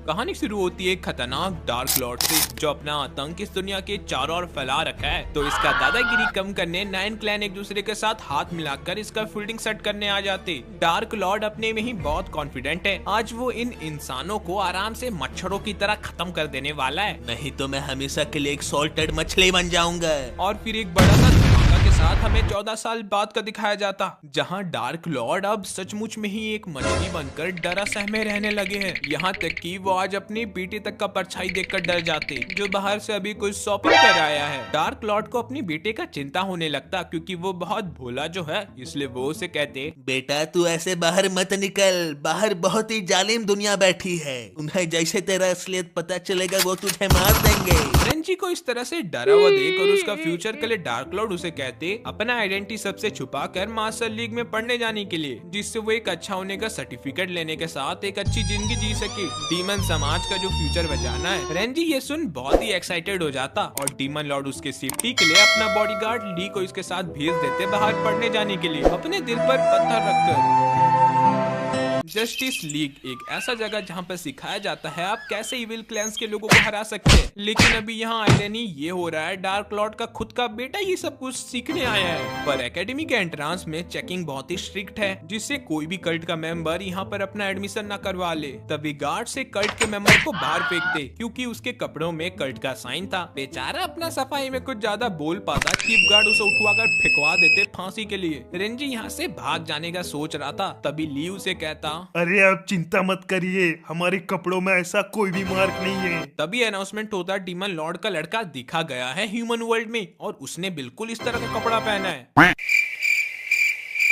कहानी शुरू होती है एक खतरनाक डार्क लॉर्ड से जो अपना आतंक इस दुनिया के चारों ओर फैला रखा है। तो इसका दादागिरी कम करने 9 क्लैन एक दूसरे के साथ हाथ मिलाकर इसका फील्डिंग सेट करने आ जाते। डार्क लॉर्ड अपने में ही बहुत कॉन्फिडेंट है। आज वो इन इंसानों को आराम से मच्छरों की तरह खत्म कर देने वाला है। नहीं तो मैं हमेशा के लिए एक सॉल्टेड मछली बन जाऊंगा। और फिर एक बड़ा सा धमाका के साथ हमें 14 साल बाद का दिखाया जाता, जहां डार्क लॉर्ड अब सचमुच में ही एक मछली बनकर डरा सहमे रहने लगे हैं। यहाँ तक कि वो आज अपनी बेटे तक का परछाई देखकर डर जाते, जो बाहर से अभी कुछ शॉपिंग कर आया है। डार्क लॉर्ड को अपनी बेटे का चिंता होने लगता, क्योंकि वो बहुत भोला जो है, इसलिए वो उसे कहते, बेटा तू ऐसे बाहर मत निकल, बाहर बहुत ही जालिम दुनिया बैठी है। उन्हें जैसे तेरा असलियत पता चलेगा वो तुझे मार देंगे। रेंजी को इस तरह से डरा हुआ देख और उसका फ्यूचर के लिए डार्क लॉर्ड उसे कहते अपना आइडेंटिटी सबसे छुपा कर मास्टर लीग में पढ़ने जाने के लिए, जिससे वो एक अच्छा होने का सर्टिफिकेट लेने के साथ एक अच्छी जिंदगी जी सके, डीमन समाज का जो फ्यूचर बचाना है। रेंजी ये सुन बहुत ही एक्साइटेड हो जाता और डीमन लॉर्ड उसके सेफ्टी के लिए अपना बॉडीगार्ड ली को इसके साथ भेज देते बाहर पढ़ने जाने के लिए, अपने दिल पर पत्थर रखकर। जस्टिस लीग एक ऐसा जगह जहाँ पर सिखाया जाता है आप कैसे इविल क्लैंस के लोगों को हरा सकते हैं। लेकिन अभी यहाँ आयरनी ये हो रहा है, डार्क लॉर्ड का खुद का बेटा ये सब कुछ सीखने आया है। पर एकेडमी के एंट्रांस में चेकिंग बहुत ही स्ट्रिक्ट है, जिससे कोई भी कल्ट का मेंबर यहाँ पर अपना एडमिशन न करवा ले। तभी गार्ड से कल्ट के मेंबर को बाहर फेंकते, क्योंकि उसके कपड़ों में कल्ट का साइन था। बेचारा अपना सफाई में कुछ ज्यादा बोल पाता, चीफ गार्ड उसे उठवाकर फेंकवा देते फांसी के लिए। रेंजी यहाँ से भाग जाने का सोच रहा था, तभी ली उसे कहता, अरे आप चिंता मत करिए, हमारे कपड़ों में ऐसा कोई भी मार्क नहीं है। तभी अनाउंसमेंट होता, डीमन लॉर्ड का लड़का दिखा गया है ह्यूमन वर्ल्ड में और उसने बिल्कुल इस तरह का कपड़ा पहना है।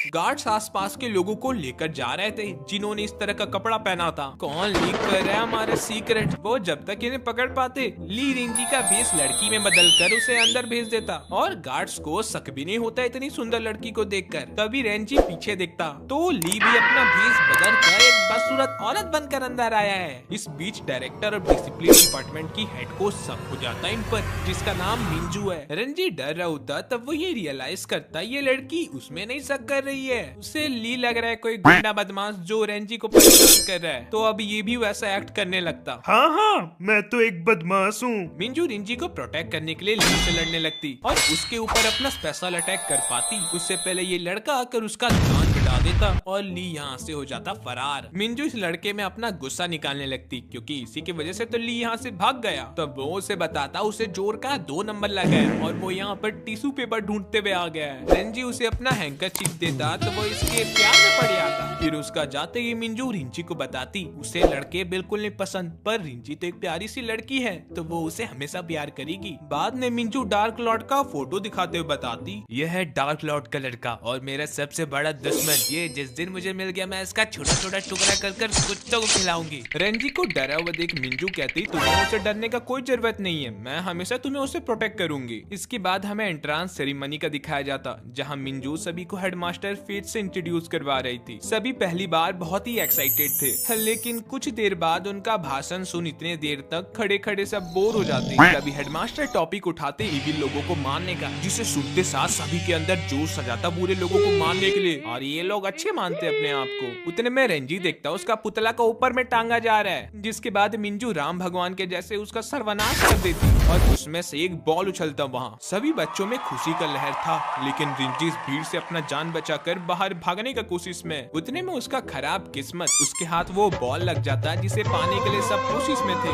गार्ड्स आसपास के लोगों को लेकर जा रहे थे जिन्होंने इस तरह का कपड़ा पहना था। कौन लीक कर रहा है हमारे सीक्रेट, वो जब तक इन्हें पकड़ पाते ली रेंजी का भेष लड़की में बदलकर उसे अंदर भेज देता और गार्ड्स को शक भी नहीं होता इतनी सुंदर लड़की को देखकर। तभी रेंजी पीछे देखता तो ली भी अपना भेष बदल कर एक बदसूरत औरत बनकर अंदर आया है। इस बीच डायरेक्टर और डिसिप्लिन डिपार्टमेंट की हेड को शक हो जाता इन पर, जिसका नाम मिंजू है। रेंजी डर रहा होता, तब वो ये रियलाइज करता ये लड़की उसमें नहीं शक कर रही है, उसे ली लग रहा है कोई गुंडा बदमाश जो रेंजी को परेशान कर रहा है। तो अब ये भी वैसा एक्ट करने लगता। हाँ, मैं तो एक बदमाश हूँ। मिंजू रेंजी को प्रोटेक्ट करने के लिए ली से लड़ने लगती और उसके ऊपर अपना स्पेशल अटैक कर पाती। उससे पहले ये लड़का आकर उसका ध्यान हटा देता और ली यहाँ से हो जाता फरार। मिंजू इस लड़के में अपना गुस्सा निकालने लगती, क्योंकि इसी की वजह से तो ली यहाँ से भाग गया। तब वो उसे बताता उसे जोर का 2 नंबर लगा है और वो यहाँ पर टिश्यू पेपर ढूंढते हुए आ गया है। रेंजी उसे अपना हैंकरचीफ देता तो वो इसके प्यार में पड़ जाता। फिर उसका जाते ही मिंजू रिंची को बताती उसे लड़के बिल्कुल नहीं पसंद, पर रिंची तो एक प्यारी सी लड़की है तो वो उसे हमेशा प्यार करेगी। बाद में मिंजू डार्क लॉर्ड का फोटो दिखाते हुए बताती, यह है डार्क लॉर्ड का लड़का और मेरा सबसे बड़ा दुश्मन। ये जिस दिन मुझे मिल गया मैं इसका छोटा छोटा टुकड़ा कर कर कुत्तों को खिलाऊंगी। रेंजी को डरा हुआ देख मिंजू कहती तुम्हें उसे डरने का कोई जरूरत नहीं है, मैं हमेशा तुम्हें उसे प्रोटेक्ट करूंगी। इसके बाद हमें एंट्रांस सेरेमनी का दिखाया जाता, जहाँ मिंजू सभी को हेडमास्टर फेट से इंट्रोड्यूस करवा रही थी। सभी पहली बार बहुत ही एक्साइटेड थे, लेकिन कुछ देर बाद उनका भाषण सुन इतने देर तक खड़े खड़े सब बोर हो जाते। तभी हेडमास्टर टॉपिक उठाते इविल लोगों को मारने का, जिसे सुनते साथ सभी के अंदर जोश आ जाता बुरे लोगों को मारने के लिए, और ये लोग अच्छे मानते अपने आप को। उतने में रेंजी देखता उसका पुतला का ऊपर में टांगा जा रहा है, जिसके बाद मिंजू राम भगवान के जैसे उसका सर्वनाश कर देती और उसमें से एक बॉल उछलता। वहाँ सभी बच्चों में खुशी का लहर था, लेकिन रेंजी इस भीड़ से अपना जान बचाकर बाहर भागने का कोशिश में। उतने में उसका खराब किस्मत, उसके हाथ वो बॉल लग जाता जिसे पाने के लिए सब कोशिश में थे।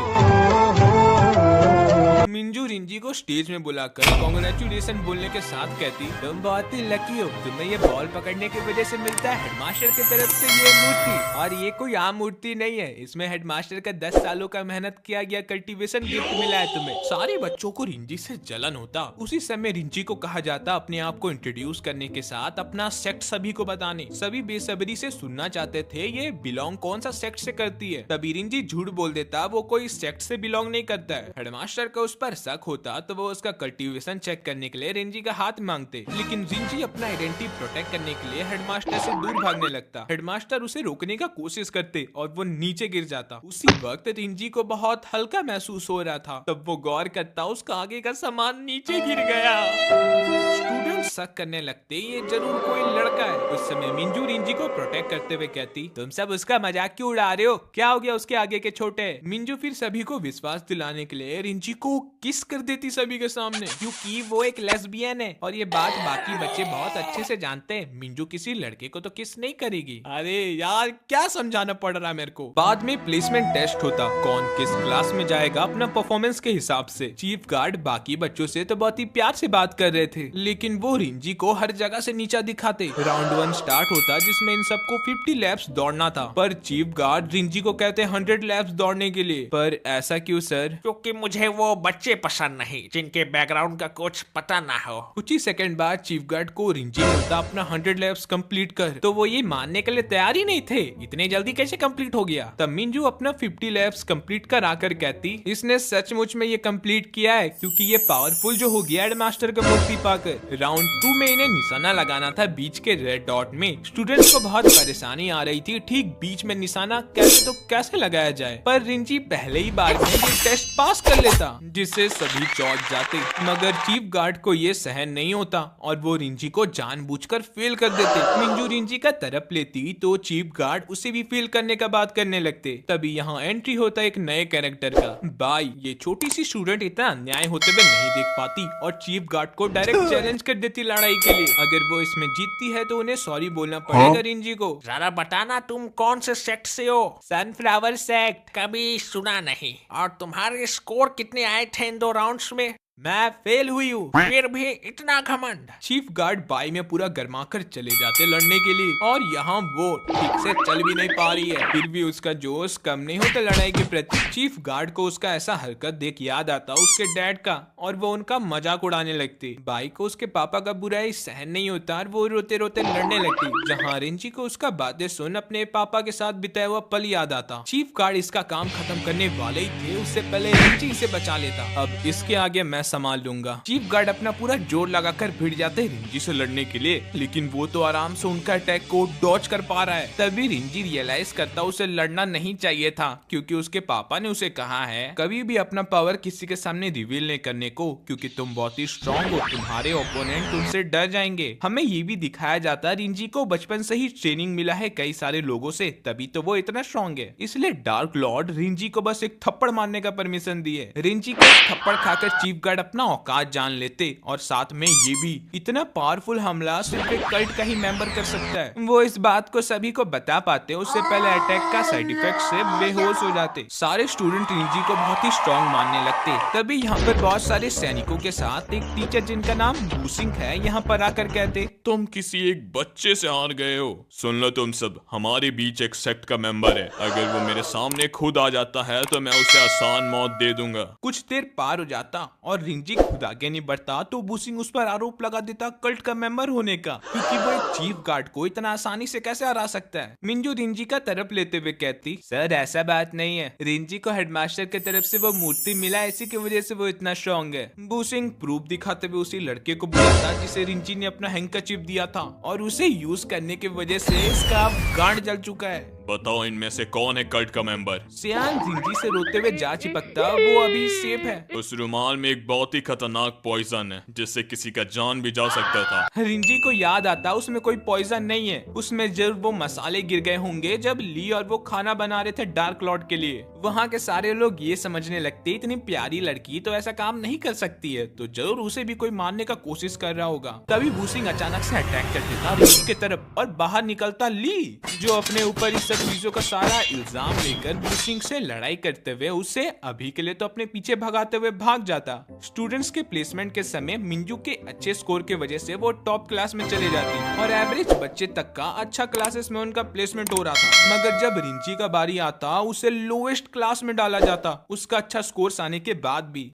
मिंजू रिंजी को स्टेज में बुलाकर कांग्रेचुलेशन बोलने के साथ कहती तुम बहुत ही लकी हो, तुम्हें ये बॉल पकड़ने की वजह से मिलता है हेडमास्टर की तरफ से ये मूर्ति, और ये कोई आम मूर्ति नहीं है, इसमें हेडमास्टर का 10 सालों का मेहनत किया गया कल्टीवेशन गिफ्ट मिला है तुम्हें। सारे बच्चों को रिंजी से जलन होता। उसी समय रिंजी को कहा जाता अपने आप को इंट्रोड्यूस करने के साथ अपना सेक्ट सभी को बताने। सभी बेसब्री से सुनना चाहते थे ये बिलोंग कौन सा सेक्ट से करती है। तभी रिंजी झूठ बोल देता वो कोई सेक्ट से बिलोंग नहीं करता है। हेडमास्टर का उस उस पर शक होता तो वो उसका कल्टीवेशन चेक करने के लिए रिंजी का हाथ मांगते, लेकिन रिंजी अपना आइडेंटिटी प्रोटेक्ट करने के लिए हेडमास्टर से दूर भागने लगता। हेडमास्टर उसे रोकने का कोशिश करते और वो नीचे गिर जाता। उसी वक्त रिंजी को बहुत हल्का महसूस हो रहा था, तब वो गौर करता उसका आगे का सामान नीचे गिर गया। स्टूडेंट शक करने लगते ये जरूर कोई लड़का है। उस समय मिंजू रिंजी को प्रोटेक्ट करते हुए कहती, तुम सब उसका मजाक क्यों उड़ा रहे हो, क्या हो गया उसके आगे के छोटे। मिंजू फिर सभी को विश्वास दिलाने के लिए रिंजी को किस कर देती सभी के सामने, क्योंकि वो एक लेस्बियन है और ये बात बाकी बच्चे बहुत अच्छे से जानते हैं। मिंजू किसी लड़के को तो किस नहीं करेगी। अरे यार क्या समझाना पड़ रहा है मेरे को। बाद में प्लेसमेंट टेस्ट होता, कौन किस क्लास में जाएगा अपना परफॉर्मेंस के हिसाब से। चीफ गार्ड बाकी बच्चों से तो बहुत ही प्यार से बात कर रहे थे, लेकिन वो रिंजी को हर जगह से नीचा दिखाते। राउंड 1 स्टार्ट होता जिसमें इन सबको 50 लैप्स दौड़ना था, पर चीफ गार्ड रिंजी को कहते 100 लैप्स दौड़ने के लिए। पर ऐसा क्यों सर? क्योंकि मुझे वो बच्चे पसंद नहीं जिनके बैकग्राउंड का कुछ पता ना हो। कुछ ही सेकंड बाद चीफ गार्ड को रिंजी बोलता अपना 100 लैप्स कंप्लीट कर, तो वो ये मानने के लिए तैयार ही नहीं थे, इतने जल्दी कैसे कंप्लीट हो गया। तब मिंजू अपना 50 लैप्स कंप्लीट कर आकर कहती, इसने सचमुच में ये कंप्लीट किया है क्योंकि ये पावरफुल जो हो गया हेडमास्टर का मूर्ति पाकर। राउंड 2 में इन्हें निशाना लगाना था बीच के रेड डॉट में। स्टूडेंट्स को बहुत परेशानी आ रही थी, ठीक बीच में निशाना कैसे लगाया जाए, पर रिंजी पहले ही बार में ये टेस्ट पास कर लेता, जिससे सभी चौंक जाते। मगर चीफ गार्ड को ये सहन नहीं होता और वो रिंजी को जानबूझकर फेल कर देते। मिंजू रिंजी का तरफ लेती तो चीफ गार्ड उसे भी फेल करने का बात करने लगते। तभी यहाँ एंट्री होता एक नए कैरेक्टर का, बाई। ये छोटी सी स्टूडेंट इतना अन्याय होते हुए नहीं देख पाती और चीफ गार्ड को डायरेक्ट चैलेंज कर देती लड़ाई के लिए। अगर वो इसमें जीतती है तो उन्हें सॉरी बोलना पड़ेगा रिंजी को। जरा बताना तुम कौन से सेक्ट से हो? Sunflower sect. कभी सुना नहीं। और तुम्हारे स्कोर कितने आए थे इन 2 राउंड्स में? मैं फेल हुई हूँ। फिर भी इतना घमंड। चीफ गार्ड बाई में पूरा गर्मा कर चले जाते लड़ने के लिए, और यहाँ वो ठीक से चल भी नहीं पा रही है, फिर भी उसका जोश कम नहीं होता लड़ाई के प्रति। चीफ गार्ड को उसका ऐसा हरकत देख याद आता उसके डैड का, और वो उनका मजाक उड़ाने लगती। बाई को उसके पापा का बुराई सहन नहीं होता और वो रोते रोते लड़ने लगती, जहाँ रिंजी को उसका बातें सुन अपने पापा के साथ बिताया हुआ पल याद आता। चीफ गार्ड इसका काम खत्म करने वाले ही थे, उससे पहले रिंजी इसे बचा लेता। अब इसके आगे मैं संभाल लूंगा। चीफ गार्ड अपना पूरा जोर लगाकर भिड़ जाते हैं रिंजी से लड़ने के लिए, लेकिन वो तो आराम से उनका अटैक को डॉज कर पा रहा है। तभी रिंजी रियलाइज करता उसे लड़ना नहीं चाहिए था, क्योंकि उसके पापा ने उसे कहा है कभी भी अपना पावर किसी के सामने रिवील नहीं करने को, क्योंकि तुम बहुत ही स्ट्रॉन्ग हो, तुम्हारे ओपोनेंट तुमसे डर जाएंगे। हमें ये भी दिखाया जाता है रिंजी को बचपन से ही ट्रेनिंग मिला है कई सारे लोगों से, तभी तो वो इतना स्ट्रॉन्ग है। इसलिए डार्क लॉर्ड रिंजी को बस एक थप्पड़ मारने का परमिशन दिए। रिंजी को थप्पड़ खाकर चीफ गार्ड अपना औकात जान लेते, और साथ में ये भी इतना पावरफुल हमला सिर्फ एक कल्ट का ही मेंबर कर सकता है। वो इस बात को सभी को बता पाते, उससे पहले अटैक का साइड इफेक्ट से बेहोश हो जाते। सारे स्टूडेंट रिंजी को बहुत ही स्ट्रॉन्ग मानने लगते। तभी यहाँ पर बहुत सारे सैनिकों के साथ एक टीचर जिनका नाम बूसिंग है यहाँ पर आकर कहते, तुम किसी एक बच्चे से हार गए हो। सुन लो तुम सब, हमारे बीच एक सेक्ट का मेंबर है, अगर वो मेरे सामने खुद आ जाता है तो मैं उसे आसान मौत दे दूंगा। कुछ देर पार हो जाता और रिंजी खुद आगे नहीं बढ़ता तो बूसिंग उस पर आरोप लगा देता कल्ट का मेंबर होने का, क्योंकि वो एक चीफ गार्ड को इतना आसानी से कैसे हरा सकता है। मिंजू रिंजी का तरफ लेते हुए कहती, सर ऐसा बात नहीं है, रिंजी को हेडमास्टर की तरफ से वो मूर्ति मिला, इसी की वजह से वो इतना स्ट्रॉन्ग है। बूसिंग प्रूफ दिखाते हुए उसी लड़के को बुलाता जिसे रिंजी ने अपना हैंकरचीफ दिया था, और उसे यूज करने की वजह से इसका गांड जल चुका है। बताओ इनमें से कौन है कल्ट का मेंबर? सियान रिंजी से रोते हुए जा चिपकता, वो अभी सेफ है। उस रुमाल में एक बहुत ही खतरनाक पॉइजन है जिससे किसी का जान भी जा सकता था। रिंजी को याद आता उसमें कोई पॉइजन नहीं है, उसमें जरूर वो मसाले गिर गए होंगे जब ली और वो खाना बना रहे थे डार्क लॉर्ड के लिए। वहाँ के सारे लोग ये समझने लगते इतनी प्यारी लड़की तो ऐसा काम नहीं कर सकती है, तो जरूर उसे भी कोई मारने का कोशिश कर रहा होगा। तभी बूसिंग अचानक से अटैक कर देता रिंजी की तरफ, और बाहर निकलता ली, जो अपने ऊपर इस सब चीजों का सारा इल्जाम लेकर बूसिंग से लड़ाई करते हुए उसे अभी के लिए तो अपने पीछे भगाते हुए भाग जाता। स्टूडेंट्स के प्लेसमेंट के समय मिंजू के अच्छे स्कोर की वजह से वो टॉप क्लास में चले जाती, और एवरेज बच्चे तक का अच्छा क्लासेस में उनका प्लेसमेंट हो रहा था। मगर जब रिंजी का बारी आता उसे लोएस्ट क्लास में डाला जाता, उसका अच्छा स्कोर आने के बाद भी।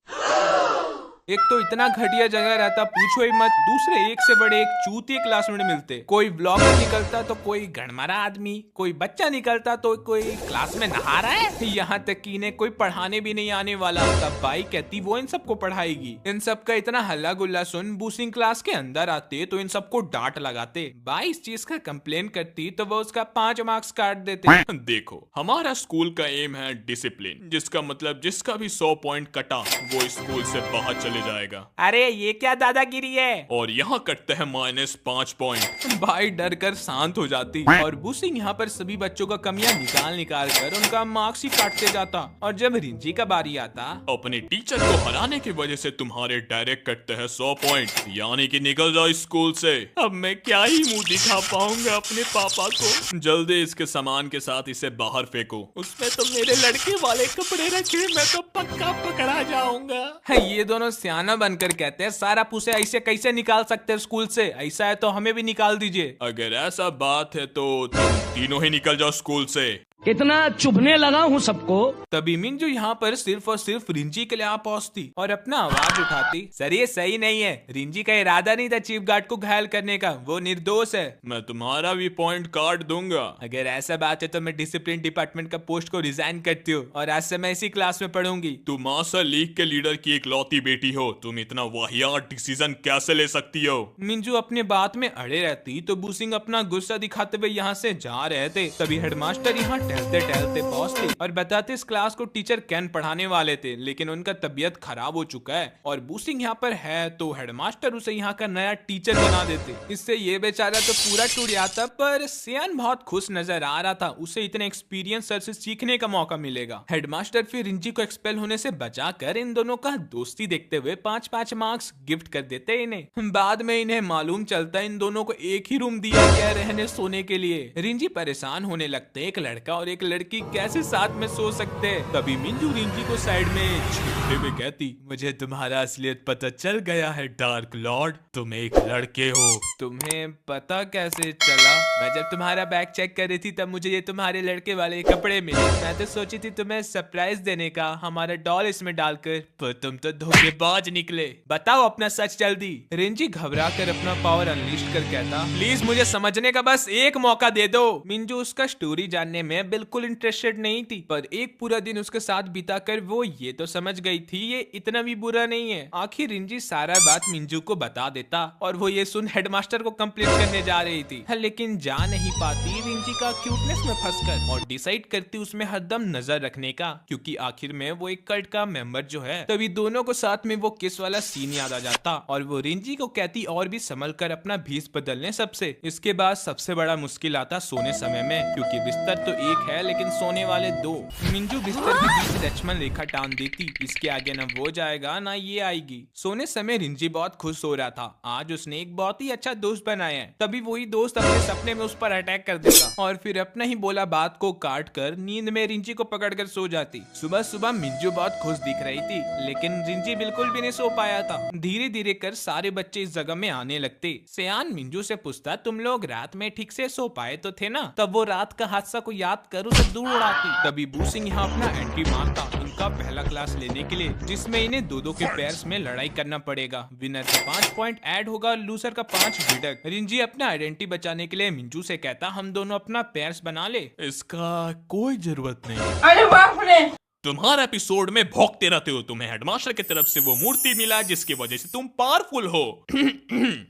एक तो इतना घटिया जगह रहता पूछो ही मत, दूसरे एक से बड़े एक चूतिए क्लासमेट मिलते। कोई ब्लॉगर निकलता तो कोई गणमारा आदमी, कोई बच्चा निकलता तो कोई क्लास में नहा रहा है, यहाँ तक कि इन्हें कोई पढ़ाने भी नहीं आने वाला। तब बाई कहती वो इन सबको पढ़ाएगी। इन सब का इतना हल्ला गुल्ला सुन बूसिंग क्लास के अंदर आते तो इन सबको डांट लगाते। बाई इस चीज का कंप्लेन करती तो वो उसका 5 मार्क्स काट देते। देखो, हमारा स्कूल का एम है डिसिप्लिन, जिसका मतलब जिसका भी 100 पॉइंट कटा वो स्कूल से बाहर चले जाएगा। अरे ये क्या दादागिरी है। और यहाँ कटते हैं -5 पॉइंट। भाई डर कर शांत हो जाती और बूसिंग यहाँ पर सभी बच्चों का कमियां निकाल कर उनका मार्क्स ही काटते जाता। और जब रिंजी का बारी आता, अपने टीचर को हराने की वजह से तुम्हारे डायरेक्ट कटते हैं 100 पॉइंट, यानी कि निकल जाओ स्कूल से। अब मैं क्या ही मुंह दिखा पाऊंगा अपने पापा को। जल्दी इसके सामान के साथ इसे बाहर फेंको। उसमें तो मेरे लड़के वाले कपड़े रखे, मैं तो पक्का पकड़ा जाऊंगा। ये दोनों सियाना बनकर कहते हैं सारा पूसे ऐसे कैसे निकाल सकते हैं स्कूल से, ऐसा है तो हमें भी निकाल दीजिए। अगर ऐसा बात है तो तुम तीनों ही निकल जाओ स्कूल से। कितना चुभने लगा हूँ सबको। तभी मिंजू यहाँ पर सिर्फ और सिर्फ रिंजी के लिए आ पहुँचती और अपना आवाज उठाती, सर ये सही नहीं है, रिंजी का इरादा नहीं था चीफ गार्ड को घायल करने का, वो निर्दोष है। मैं तुम्हारा भी पॉइंट काट दूंगा। अगर ऐसा बात है तो मैं डिसिप्लिन डिपार्टमेंट का पोस्ट को रिजाइन करती हूँ और आज से मैं इसी क्लास में पढ़ूंगी। तुम मास्टर लीग के लीडर की इकलौती बेटी हो, तुम इतना वाहियात डिसीजन कैसे ले सकती हो। मिंजू अपने बात में अड़े रहती तो बूसिंग अपना गुस्सा दिखाते हुए यहाँ से जा रहे थे। तभी हेडमास्टर यहाँ टहलते टहलते पहुंचते और बताते इस क्लास को टीचर कैन पढ़ाने वाले थे, लेकिन उनका तबीयत खराब हो चुका है और बूसिंग यहाँ पर है तो हेडमास्टर उसे यहाँ का नया टीचर बना देते। इससे ये बेचारा तो पूरा टूट जाता, पर सियान बहुत खुश नजर आ रहा था, उसे इतने एक्सपीरियंस सर से सीखने का मौका मिलेगा। हेडमास्टर फिर रिंजी को एक्सपेल होने से बचाकर इन दोनों का दोस्ती देखते हुए 5-5 मार्क्स गिफ्ट कर देते इन्हें। बाद में इन्हें मालूम चलता इन दोनों को एक ही रूम दिया गया रहने सोने के लिए। रिंजी परेशान होने लगते, एक लड़का और एक लड़की कैसे साथ में सो सकते हैं। तभी मिंजू रिंजी को साइड में छींकते हुए कहती, मुझे तुम्हारा असलियत पता चल गया है डार्क लॉर्ड, तुम एक लड़के हो। तुम्हें पता कैसे चला? मैं जब तुम्हारा बैग चेक कर रही थी तब मुझे ये तुम्हारे लड़के वाले कपड़े मिले। मैं तो सोची थी तुम्हें सरप्राइज देने का, हमारा डॉल इसमें डालकर, पर तुम तो धोखेबाज निकले। बताओ अपना सच जल्दी। रिंजी घबरा कर अपना पावर अनलिस्ट कर कहता, प्लीज मुझे समझने का बस एक मौका दे दो। मिंजू उसका स्टोरी जानने में बिल्कुल इंटरेस्टेड नहीं थी, पर एक पूरा दिन उसके साथ बिताकर वो ये तो समझ गई थी ये इतना भी बुरा नहीं है। आखिर रिंजी सारा बात मिंजू को बता देता और वो ये सुन हेडमास्टर को कंप्लेंट करने जा रही थी, लेकिन जा नहीं पाती रिंजी का क्यूटनेस में फंसकर और डिसाइड करती उसमें हरदम नजर रखने का, क्योंकि आखिर में वो एक कल्ट का मेंबर जो है। तभी दोनों को साथ में वो किस वाला सीन याद आ जाता और वो रिंजी को कहती और भी संभल कर अपना भेष बदलने सबसे। इसके बाद सबसे बड़ा मुश्किल आता सोने समय में, क्योंकि बिस्तर तो एक है लेकिन सोने वाले 2। मिंजू बिस्तर के बीच लक्ष्मण रेखा टान देती, इसके आगे ना वो जाएगा ना ये आएगी। सोने समय रिंजी बहुत खुश हो रहा था, आज उसने एक बहुत ही अच्छा दोस्त बनाया है। तभी वही दोस्त अपने सपने में उस पर अटैक कर देता और फिर अपना ही बोला बात को काट कर नींद में रिंजी को पकड़कर सो जाती। सुबह सुबह मिंजू बहुत खुश दिख रही थी, लेकिन रिंजी बिल्कुल भी नहीं सो पाया था। धीरे धीरे कर सारे बच्चे इस जगह में आने लगते। सियान मिंजू से पूछता, तुम लोग रात में ठीक से सो पाए तो थे ना? तब वो रात का हादसा को याद कर उसे दूर उड़ाती। तभी बूसिंग यहाँ अपना एंट्री मारता इनका पहला क्लास लेने के लिए, जिसमें इन्हें दो के पैर्स में लड़ाई करना पड़ेगा। विनर का 5 पॉइंट ऐड होगा, लूजर का 5 विडक। रिंजी अपना आइडेंटिटी बचाने के लिए मिंजू से कहता, हम दोनों अपना पैर्स बना ले। इसका कोई जरूरत नहीं। अरे बाप रे, तुम्हारे एपिसोड में भौंकते रहते हो। तुम्हें हेडमास्टर की तरफ से वो मूर्ति मिला जिसकी वजह से तुम पावरफुल हो,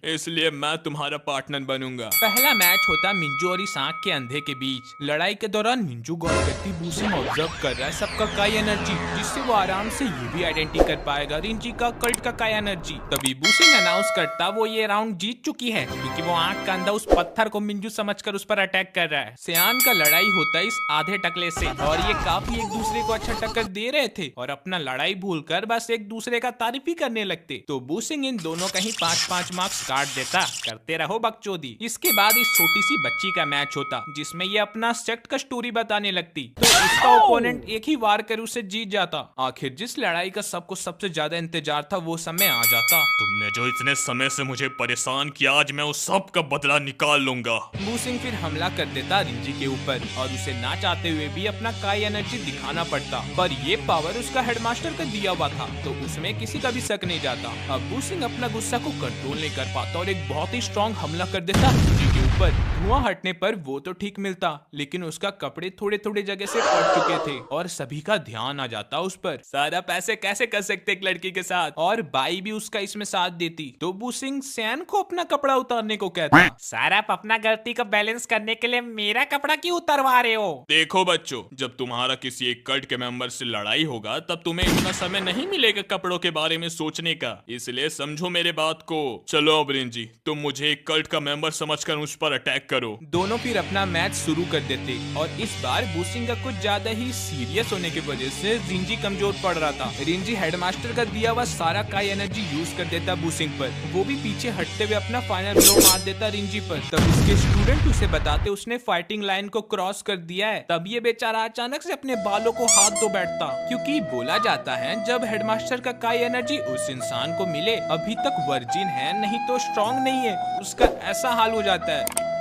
इसलिए मैं तुम्हारा पार्टनर बनूंगा। पहला मैच होता मिंजू और इस आंख के अंधे के बीच। लड़ाई के दौरान मिंजू गौर करती बूसिंग ऑब्जर्व कर रहा है सबका काय एनर्जी, जिससे वो आराम से ये भी आइडेंटिटी कर पाएगा रिंजी का कल्ट का काय एनर्जी। तभी बूसिंग अनाउंस करता वो ये राउंड जीत चुकी है, क्योंकि वो आंख का अंधा उस पत्थर को मिंजू समझकर उस पर अटैक कर रहा है। सियान का लड़ाई होता है इस आधे टकले से और ये काफी एक दूसरे को अच्छा टक्कर दे रहे थे और अपना लड़ाई भूलकर बस एक दूसरे का तारीफ ही करने लगते। तो बूसिंग इन दोनों का ही 5-5 मार्क्स काट देता, करते रहो बकचोदी। इसके बाद इस छोटी सी बच्ची का मैच होता, जिसमें ये अपना सेक्ट का स्टोरी बताने लगती, तो इसका ओपोनेंट एक ही वार कर उसे जीत जाता। आखिर जिस लड़ाई का सबको सबसे ज्यादा इंतजार था वो समय आ जाता। तुमने जो इतने समय से मुझे परेशान किया, आज मैं उस सब का बदला निकाल लूंगा। बूसिंग फिर हमला कर देता रिंजी के ऊपर और उसे ना चाहते हुए भी अपना काय एनर्जी दिखाना पड़ता पर ये पावर उसका हेडमास्टर का दिया हुआ था, तो उसमें किसी का भी शक नहीं जाता। अब बुसिंग अपना गुस्सा को कंट्रोल नहीं कर पाता और एक बहुत ही स्ट्रॉन्ग हमला कर देता रिंजी के ऊपर। धुआं हटने पर वो तो ठीक मिलता, लेकिन उसका कपड़े थोड़े थोड़े जगह से फट चुके थे और सभी का ध्यान आ जाता उस पर। सारा पैसे कैसे कर सकते एक लड़की के साथ, और बाई भी उसका इसमें साथ देती। तो बुसिंग सैन को अपना कपड़ा उतारने को कहता। सर आप अपना गलती को बैलेंस करने के लिए मेरा कपड़ा क्यों उतरवा रहे हो? देखो बच्चों, जब तुम्हारा किसी एक कल्ट के मेंबर से लड़ाई होगा तब तुम्हें इतना समय नहीं मिलेगा कपड़ों के बारे में सोचने का, इसलिए समझो मेरे बात को। चलो अब रिंजी, तुम मुझे एक कल्ट का मेंबर समझकर उस पर अटैक करो। दोनों फिर अपना मैच शुरू कर देते और इस बार बुसिंग का कुछ ज्यादा ही सीरियस होने की वजह से रिंजी कमजोर पड़ रहा था। रिंजी हेडमास्टर का दिया हुआ सारा काई एनर्जी यूज कर देता बुसिंग पर। वो भी पीछे हटते हुए अपना फाइनल ब्लो मार देता रिंजी पर। तब उसके स्टूडेंट उसे बताते उसने फाइटिंग लाइन को क्रॉस कर दिया है। तब ये बेचारा अचानक से अपने बालों को हाथ धो बैठता, क्योंकि बोला जाता है जब हेडमास्टर का काई एनर्जी उस इंसान को मिले, अभी तक वर्जिन है नहीं तो स्ट्रॉन्ग नहीं है, उसका ऐसा हाल हो जाता है।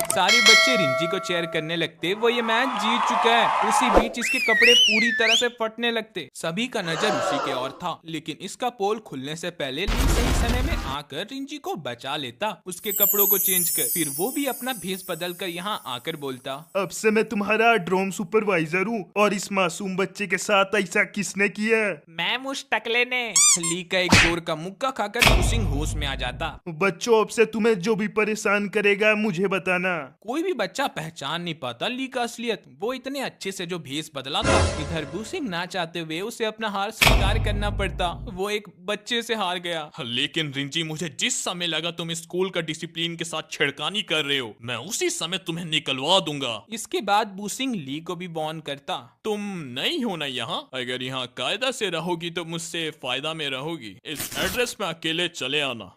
सारे बच्चे रिंजी को चेयर करने लगते, वो ये मैच जीत चुका है। उसी बीच इसके कपड़े पूरी तरह से फटने लगते। सभी का नजर उसी के ओर था, लेकिन इसका पोल खुलने से पहले ली सही समय में आकर रिंजी को बचा लेता, उसके कपड़ों को चेंज कर। फिर वो भी अपना भेष बदल कर यहाँ आकर बोलता, अब से मैं तुम्हारा ड्रोन सुपरवाइजर हूँ, और इस मासूम बच्चे के साथ ऐसा किसने किया? मैम उस टकले ने। ली का एक जोर का मुक्का खाकर बुसिंग होश में आ जाता। बच्चों, अब से तुम्हें जो भी परेशान करेगा मुझे बताना। कोई भी बच्चा पहचान नहीं पाता ली का असलियत, वो इतने अच्छे से जो भेष बदला था। इधर बुसिंग ना चाहते हुए उसे अपना हार स्वीकार करना पड़ता, वो एक बच्चे से हार गया। लेकिन रिंजी, मुझे जिस समय लगा तुम स्कूल का डिसिप्लिन के साथ छेड़खानी कर रहे हो, मैं उसी समय तुम्हें निकलवा दूंगा। इसके बाद बुसिंग ली को भी वॉर्न करता, तुम नहीं हो ना यहाँ, अगर यहाँ कायदा से रहोगी तो मुझसे फायदा में रहोगी। इस एड्रेस में अकेले चले आना।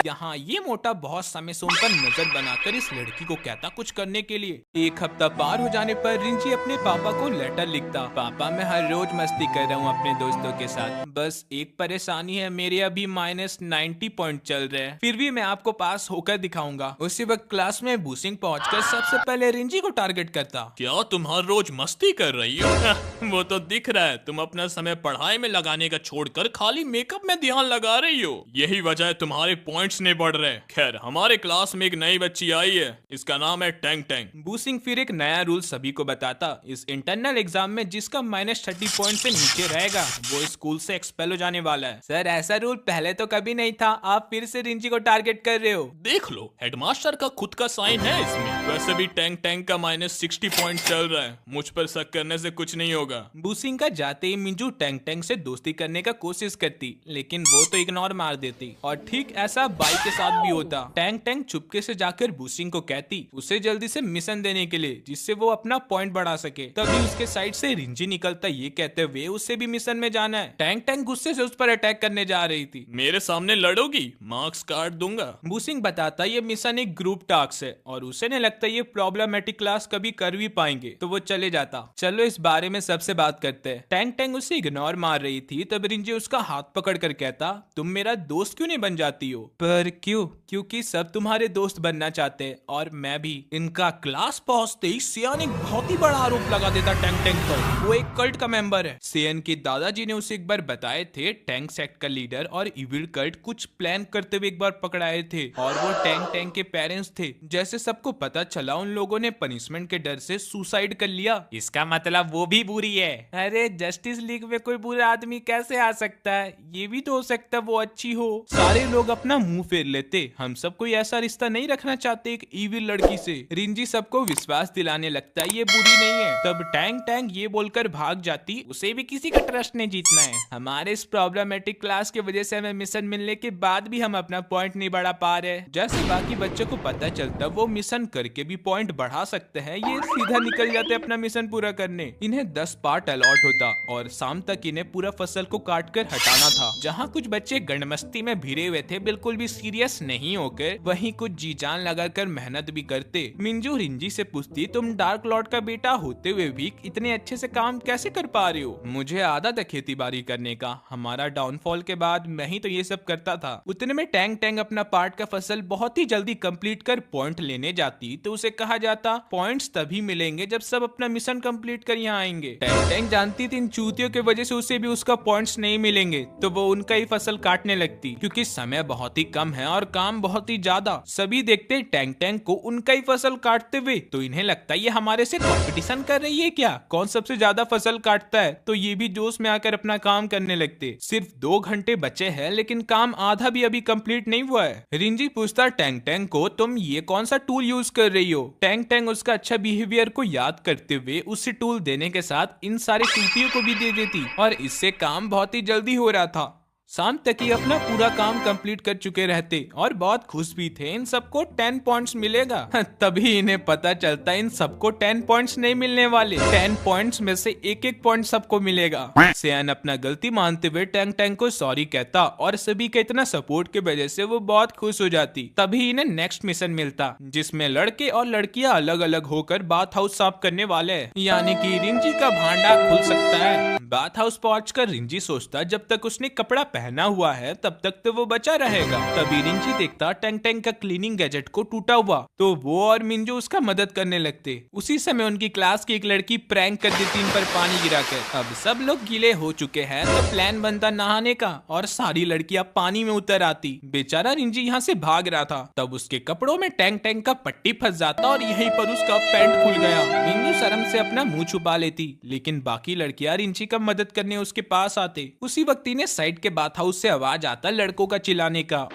यहाँ ये मोटा बहुत समय से उन पर नजर बनाकर इस लड़की को कहता कुछ करने के लिए। एक हफ्ता पार हो जाने पर रिंजी अपने पापा को लेटर लिखता, पापा मैं हर रोज मस्ती कर रहा हूँ अपने दोस्तों के साथ, बस एक परेशानी है, मेरे अभी -90 पॉइंट चल रहे हैं, फिर भी मैं आपको पास होकर दिखाऊंगा। उसी वक्त क्लास में बुसिंग पहुंचकर सबसे पहले रिंजी को टारगेट करता। क्या तुम हर रोज मस्ती कर रही हो? वो तो दिख रहा है, तुम अपना समय पढ़ाई में लगाने का छोड़कर खाली मेकअप में ध्यान लगा रही हो, यही वजह है तुम्हारे पॉइंट्स नहीं बढ़ रहे। खैर, हमारे क्लास में एक नई बच्ची आई है, इसका नाम है टैंग टैंग। बुसिंग फिर एक नया रूल सभी को बताता, इस इंटरनल एग्जाम में जिसका -30 पॉइंट से नीचे रहेगा वो स्कूल से एक्सपेल हो जाने वाला है। सर ऐसा रूल पहले तो कभी नहीं था, आप फिर से रिंजी को टारगेट कर रहे हो। देख लो, हेडमास्टर का खुद का साइन है इसमें। वैसे भी टैंग टैंग का -60 पॉइंट चल रहा है, मुझ पर शक करने से कुछ नहीं होगा। बुसिंग का जाते ही मिंजू टैंग टैंग से दोस्ती करने का कोशिश करती, लेकिन वो तो इग्नोर मार देती। और ठीक ऐसा बाई के साथ भी होता। टैंग टैंग चुपके से जाकर बुसिंग को कहती उसे जल्दी से मिशन देने के लिए, जिससे वो अपना पॉइंट बढ़ा सके। तभी उसके साइड से रिंजी निकलता, ये कहते हुए उसे भी मिशन में जाना है। टैंग टैंग गुस्से से उस पर अटैक करने जा रही थी। मेरे सामने लड़ोगी, मार्क्स काट दूंगा। बुसिंग बताता ये मिशन एक ग्रुप टास्क है और उसे नहीं लगता ये प्रॉब्लमेटिक क्लास कभी कर भी पाएंगे, तो वो चले जाता। चलो इस बारे में सबसे बात करते हैं। टैंग टैंग उसे इग्नोर मार रही थी, तब रिंजी उसका हाथ पकड़ कर कहता, तुम मेरा दोस्त क्यों नहीं बन जाती हो? पर क्यों? क्योंकि सब तुम्हारे दोस्त बनना चाहते हैं और मैं भी। इनका क्लास पहुंचते ही सियान एक बहुत ही बड़ा आरोप लगा देता टैंग टैंग पर, वो एक कल्ट का मेंबर है। सियान के दादाजी ने उसे एक बार बताए थे टैंग सेक्ट का लीडर और इविल कल्ट कुछ प्लान करते हुए एक बार पकड़ाए थे, और वो टैंग टैंग के पेरेंट्स थे। जैसे सबको पता चला, उन लोगों ने पनिशमेंट के डर से सुसाइड कर लिया। इसका मतलब वो भी बुरी है। अरे जस्टिस लीग में कोई बुरा आदमी कैसे आ सकता है? ये भी तो हो सकता है वो अच्छी हो। सारे लोग अपना मुंह फेर लेते, हम सब कोई ऐसा रिश्ता नहीं रखना चाहते एक इविल लड़की से। रिंजी सबको विश्वास दिलाने लगता है ये बुरी नहीं है। तब टैंग टैंग ये बोलकर भाग जाती, उसे भी किसी का ट्रस्ट नहीं जीतना है। हमारे इस प्रॉब्लमेटिक क्लास की वजह से हमें मिशन मिलने के बाद भी हम अपना पॉइंट नहीं बढ़ा पा रहे। जैसे बाकी बच्चों को पता चलता वो मिशन करके भी पॉइंट बढ़ा सकते हैं, ये सीधा निकल जाते अपना मिशन पूरा करने। इन्हें 10 पार्ट अलॉट होता और शाम तक इन्हें पूरा फसल को काट कर हटाना था। जहाँ कुछ बच्चे गंडमस्ती में भिड़े हुए थे बिल्कुल भी सीरियस नहीं होकर वहीं कुछ जी जान लगाकर मेहनत भी करते। मिंजू रिंजी से पूछती, तुम डार्क लॉर्ड का बेटा होते हुए भी इतने अच्छे से काम कैसे कर पा रहे हो? मुझे आदत है खेती बाड़ी करने का, हमारा डाउनफॉल के बाद मैं ही तो ये सब करता था। उतने में टैंग टैंग अपना पार्ट का फसल बहुत ही जल्दी कंप्लीट कर पॉइंट लेने जाती तो उसे कहा जाता पॉइंट्स तभी मिलेंगे जब सब अपना मिशन कंप्लीट कर यहाँ आएंगे। टैंग टैंग जानती थी इन चूतियों की वजह से उसे भी उसका पॉइंट्स नहीं मिलेंगे तो वो उनका ही फसल काटने लगती, क्योंकि समय बहुत ही कम है और काम बहुत ही ज्यादा। सभी देखते टैंग टैंग को उनका ही फसल काटते हुए तो इन्हें लगता है ये हमारे से कंपटीशन कर रही है क्या, कौन सबसे ज्यादा फसल काटता है। तो ये भी जोश में आकर अपना काम करने लगते। सिर्फ 2 घंटे बचे हैं लेकिन काम आधा भी अभी कंप्लीट नहीं हुआ है। रिंजी पूछता टैंग टैंग को, तुम ये कौन सा टूल यूज कर रही हो? टैंग टैंग उसका अच्छा बिहेवियर को याद करते हुए उसे टूल देने के साथ इन सारे चूतियों को भी दे देती और इससे काम बहुत ही जल्दी हो रहा था। शाम तक ही अपना पूरा काम कंप्लीट कर चुके रहते और बहुत खुश भी थे। इन सबको 10 पॉइंट्स मिलेगा। तभी इन्हें पता चलता इन सबको 10 पॉइंट्स नहीं मिलने वाले, 10 पॉइंट्स में से एक पॉइंट सबको मिलेगा। सियान अपना गलती मानते हुए टैंग टैंग को सॉरी कहता और सभी के इतना सपोर्ट की वजह से वो बहुत खुश हो जाती। तभी इन्हें नेक्स्ट मिशन मिलता जिसमें लड़के और लड़कियां अलग अलग होकर बाथ हाउस साफ करने वाले हैं, यानी कि रिंजी का भांडा खुल सकता है। बाथ हाउस पहुंचकर रिंजी सोचता जब तक उसने कपड़ा पहना हुआ है तब तक तो वो बचा रहेगा। तभी रिंजी देखता टैंग टैंग का क्लीनिंग गैजेट को टूटा हुआ तो वो और मिंजू उसका मदद करने लगते। उसी समय उनकी क्लास की एक लड़की प्रैंक कर देती इन पर पानी गिराकर। अब सब लोग गीले हो चुके हैं तो प्लान बनता नहाने का और सारी लड़कियां पानी में उतर आती। बेचारा रिंजी यहाँ से भाग रहा था तब उसके कपड़ों में टैंग टैंग का पट्टी फंस जाता और यहीं पर उसका पैंट खुल गया। मिंजू शर्म से अपना मुंह छुपा लेती लेकिन बाकी लड़कियां रिंजी का मदद करने उसके पास आते। उसी वक्त इन्हें साइड के बाथ हाउस से आवाज आता लड़कों का चिल्लाने का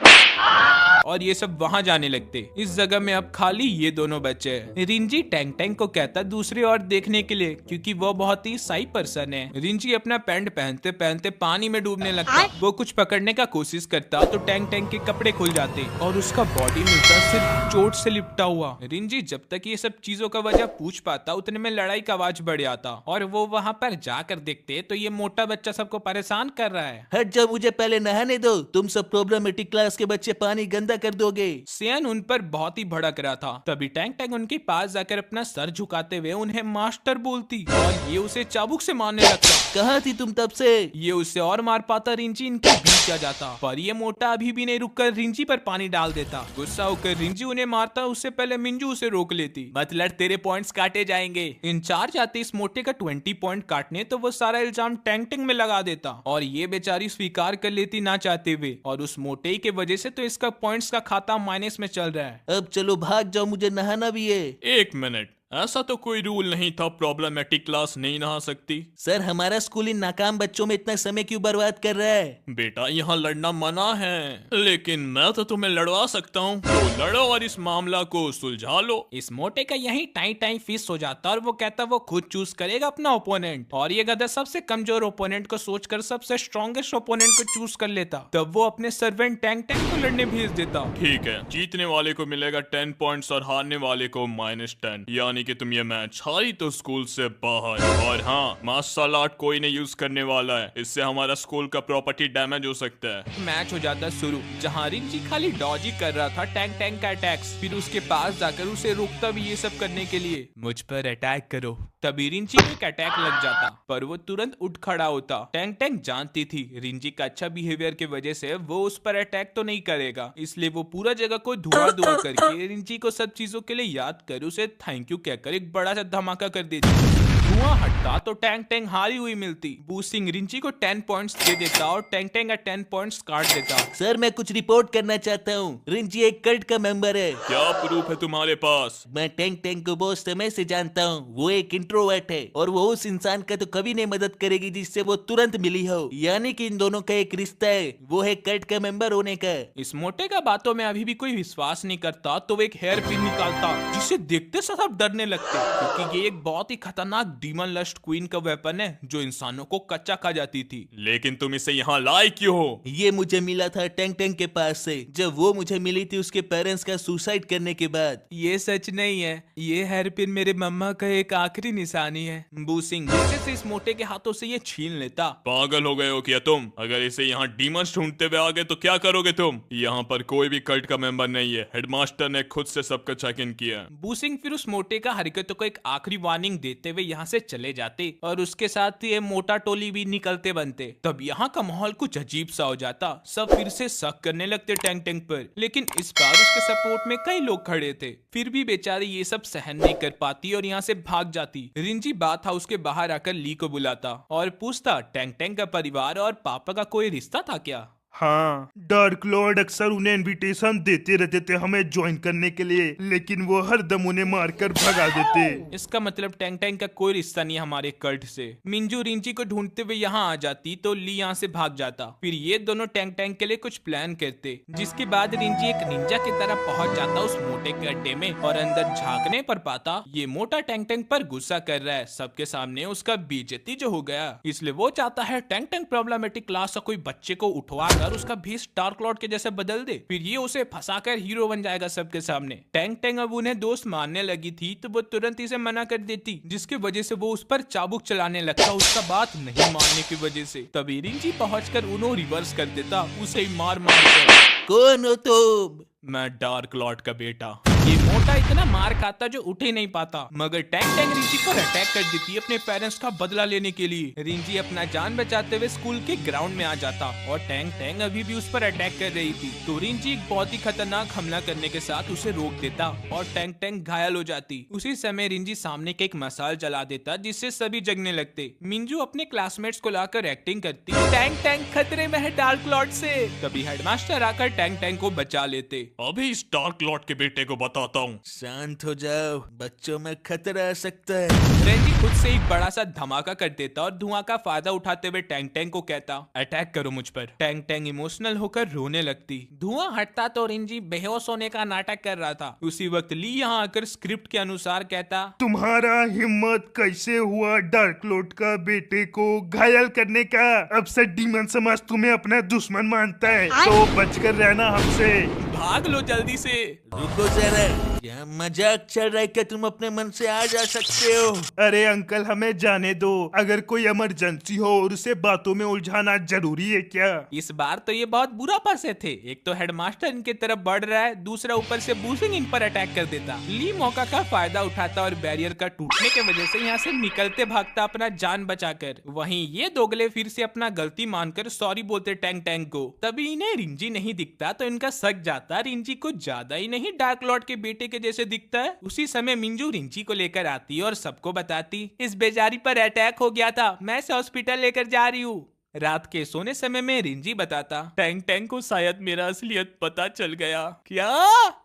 और ये सब वहां जाने लगते। इस जगह में अब खाली ये दोनों बच्चे हैं। रिंजी टैंग टैंग को कहता दूसरी ओर देखने के लिए क्योंकि वो बहुत ही साई पर्सन है। रिंजी अपना पैंट पहनते पहनते पानी में डूबने लगता। वो कुछ पकड़ने का कोशिश करता तो टैंग टैंग के कपड़े खुल जाते और उसका बॉडी मिलता सिर्फ चोट से लिपटा हुआ। रिंजी जब तक ये सब चीजों का वजह पूछ पाता उतने में लड़ाई का आवाज बढ़ जाता और वो वहाँ पर जाकर देखते तो ये मोटा बच्चा सबको परेशान कर रहा है। हट जाओ, मुझे पहले नहाने दो, तुम सब प्रॉब्लमेटिक क्लास के बच्चे पानी गंदा कर दोगे। सियान उन पर बहुत ही भड़क रहा था। तभी टैंग टैंग उनके पास जाकर अपना सर झुकाते हुए उन्हें मास्टर बोलती और ये उसे चाबुक से मारने लगता। कहाँ थी तुम तब से? ये उसे और मार पाता रिंजी इनके बीच आ जाता पर ये मोटा अभी भी नहीं रुककर रिंजी पर पानी डाल देता। गुस्सा होकर रिंजी उन्हें मारता उससे पहले मिंजू उसे रोक लेती। मत लड़, तेरे पॉइंट्स काटे जाएंगे। इंचार्ज आते इस मोटे का 20 पॉइंट काटने तो वो सारा इल्जाम टैंग टैंग में लगा देता और ये बेचारी स्वीकार कर लेती ना चाहते हुए और उस मोटे के वजह से तो इसका पॉइंट्स का खाता माइनस में चल रहा है। अब चलो भाग जाओ, मुझे नहाना भी है। 1 मिनट, ऐसा तो कोई रूल नहीं था प्रॉब्लमेटिक क्लास नहीं नहा सकती। सर, हमारा स्कूल इन नाकाम बच्चों में इतना समय क्यों बर्बाद कर रहा है? बेटा यहाँ लड़ना मना है लेकिन मैं तो तुम्हें लड़वा सकता हूँ, तो लड़ो और इस मामला को सुलझा लो। इस मोटे का यही टाई टाई फिस हो जाता और वो कहता वो खुद चूज करेगा अपना ओपोनेंट और ये गधा सबसे कमजोर ओपोनेंट को सोचकर सबसे स्ट्रॉन्गेस्ट ओपोनेंट को चूज कर लेता। तब वो अपने सर्वेंट टैंग टैंग को लड़ने भेज देता। ठीक है, जीतने वाले को मिलेगा 10 पॉइंट्स और हारने वाले को -10, यानी कि तुम ये मैच हारी तो स्कूल से बाहर। और हाँ, मार्शल आर्ट कोई नहीं यूज करने वाला है, इससे हमारा स्कूल का प्रॉपर्टी डैमेज हो सकता है। मैच हो जाता शुरू जहाँ रिंजी खाली डॉज ही कर रहा था टैंग टैंग का अटैक्स। फिर उसके पास जाकर उसे रोकता भी ये सब करने के लिए, मुझ पर अटैक करो। तभी रिंजी को एक अटैक लग जाता पर वो तुरंत उठ खड़ा होता। टैंग टैंग जानती थी रिंजी का अच्छा बिहेवियर की वजह से वो उस पर अटैक तो नहीं करेगा, इसलिए वो पूरा जगह को धुआं धुआं करके रिंजी को सब चीजों के लिए याद कर उसे थैंक यू कहकर एक बड़ा सा धमाका कर देती। धुआं हटता तो टैंग टैंग हारी हुई मिलती। बू सिंह रिंची को 10 पॉइंट्स दे देता और टैंग टैंग का 10 पॉइंट्स काट देता। सर, मैं कुछ रिपोर्ट करना चाहता हूँ। रिंची एक कल्ट का मेंबर है। क्या प्रूफ है तुम्हारे पास? मैं टैंग टैंग को बहुत समय से जानता हूँ। वो एक इंट्रोवर्ट है और वो उस इंसान का तो कभी नहीं मदद करेगी जिससे वो तुरंत मिली हो, यानी कि इन दोनों का एक रिश्ता है, वो है कल्ट का मेंबर होने का। इस मोटे का बातों में अभी भी कोई विश्वास नहीं करता तो वो एक हेयर पिन निकालता जिसे देखते सब डरने लगते क्योंकि ये एक बहुत ही खतरनाक डीमन लस्ट क्वीन का वेपन है जो इंसानों को कच्चा खा जाती थी। लेकिन तुम इसे यहाँ लाए क्यों हो? ये मुझे मिला था टैंक टैंक के पास से, जब वो मुझे मिली थी उसके पेरेंट्स का सुसाइड करने के बाद। ये सच नहीं है, ये हेयरपिन मेरे मम्मा का एक आखिरी निशानी है। बूसिंग गुस्से से इस मोटे के हाथों से ये छीन लेता। पागल हो गए हो क्या तुम? अगर इसे यहाँ डीमंस ढूंढते हुए आ गए तो क्या करोगे तुम? यहाँ पर कोई भी कल्ट का मेंबर नहीं है, हेडमास्टर ने खुद से सबका चेक इन किया। बूसिंग फिर उस मोटे का हरकतों को एक आखिरी वार्निंग देते हुए यहाँ से चले जाते और उसके साथ ये मोटा टोली भी निकलते बनते। तब यहाँ का माहौल कुछ अजीब सा हो जाता। सब फिर से शक करने लगते टैंक टैंक पर, लेकिन इस बार उसके सपोर्ट में कई लोग खड़े थे। फिर भी बेचारी ये सब सहन नहीं कर पाती और यहाँ से भाग जाती। रिंजी बात हाउस के बाहर आकर ली को बुलाता और पूछता टैंक टैंक का परिवार और पापा का कोई रिश्ता था क्या। हाँ, डार्क लॉर्ड अक्सर उन्हें इनविटेशन देते रहते थे हमें ज्वाइन करने के लिए, लेकिन वो हर दम उन्हें मारकर भगा देते। इसका मतलब टैंक टैंक का कोई रिश्ता नहीं हमारे कल्ट से। मिंजू रिंजी को ढूंढते हुए यहाँ आ जाती तो ली यहाँ से भाग जाता। फिर ये दोनों टैंक टैंक के लिए कुछ प्लान करते, जिसके बाद रिंजी एक निंजा की तरह पहुंच जाता उस मोटे के अड्डे में और अंदर झांकने पर पाता ये मोटा टैंक टैंक पर गुस्सा कर रहा है। सबके सामने उसका बेइज्जती जो हो गया, इसलिए वो चाहता है टैंक टैंक प्रॉब्लमेटिक क्लास का कोई बच्चे को उठवा उसका भेष डार्क लॉर्ड के जैसे बदल दे। फिर ये उसे फंसाकर हीरो बन जाएगा सबके सामने। टैंक टैंक अब उन्हें दोस्त मानने लगी थी तो वो तुरंत इसे मना कर देती, जिसकी वजह से वो उस पर चाबुक चलाने लगता उसका बात नहीं मानने की वजह से। तभी रिंजी पहुंचकर उन्हें रिवर्स कर देता, उसे मार मार कर। कौन हो तुम? मैं डार्क लॉर्ड का बेटा। ये मोटा इतना मार खाता जो उठ ही नहीं पाता, मगर टैंक टैंक रिंजी पर अटैक कर देती अपने पेरेंट्स का बदला लेने के लिए। रिंजी अपना जान बचाते हुए स्कूल के ग्राउंड में आ जाता और टैंक टैंक अभी भी उस पर अटैक कर रही थी, तो रिंजी एक बहुत ही खतरनाक हमला करने के साथ उसे रोक देता और टैंक टैंक घायल हो जाती। उसी समय रिंजी सामने के एक मसाल जला देता, जिससे सभी जगने लगते। मिंजू अपने क्लासमेट्स को लाकर एक्टिंग करती, टैंक टैंक खतरे में है डार्क लॉर्ड से। तभी हेडमास्टर आकर टैंक टैंक को बचा लेते। अभी इस डार्क लॉर्ड के बेटे को बताता हूँ। शांत हो जाओ, बच्चों में खतरा आ सकता है। रेंजी खुद से एक बड़ा सा धमाका कर देता और धुआं का फायदा उठाते हुए टैंक टैंक को कहता अटैक करो मुझ पर। टैंक टैंक इमोशनल होकर रोने लगती। धुआं हटता तो रिंजी बेहोश होने का नाटक कर रहा था। उसी वक्त ली यहाँ आकर स्क्रिप्ट के अनुसार कहता तुम्हारा हिम्मत कैसे हुआ डार्क लॉर्ड का बेटे को घायल करने का? अब से डीमन समाज तुम्हें अपना दुश्मन मानता है, तो बचकर रहना हमसे। भाग लो जल्दी से। रुको जरा, क्या मजाक चल रहा है? क्या तुम अपने मन से आ जा सकते हो? अरे अंकल हमें जाने दो, अगर कोई इमरजेंसी हो और उसे बातों में उलझाना जरूरी है क्या? इस बार तो ये बहुत बुरा फंसे थे। एक तो हेडमास्टर इनकी तरफ बढ़ रहा है, दूसरा ऊपर से बूसिंग इन पर अटैक कर देता। ली मौका का फायदा उठाता और बैरियर का टूटने की वजह से यहाँ से निकलते भागता अपना जान बचाकर। वहीं ये दोगले फिर से अपना गलती मानकर सॉरी बोलते टैंक टैंक को। तभी इन्हें रिंजी नहीं दिखता तो इनका शक जाता रिंजी को ज्यादा ही नहीं डार्क लॉर्ड के बेटे के जैसे दिखता है। उसी समय मिंजू रिंजी को लेकर आती और सबको बताती इस बेचारी पर अटैक हो गया था, मैं इसे हॉस्पिटल लेकर जा रही हूँ। रात के सोने समय में रिंजी बताता टैंक टैंक को शायद मेरा असलियत पता चल गया। क्या?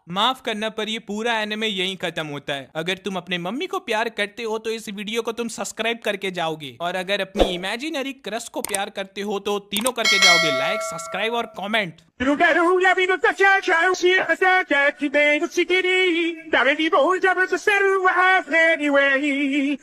माफ करना पर ये पूरा एनिमे यहीं खत्म होता है। अगर तुम अपने मम्मी को प्यार करते हो तो इस वीडियो को तुम सब्सक्राइब करके जाओगे, और अगर अपनी इमेजिनरी क्रश को प्यार करते हो तो तीनों करके जाओगे, लाइक सब्सक्राइब और कमेंट। Anyway,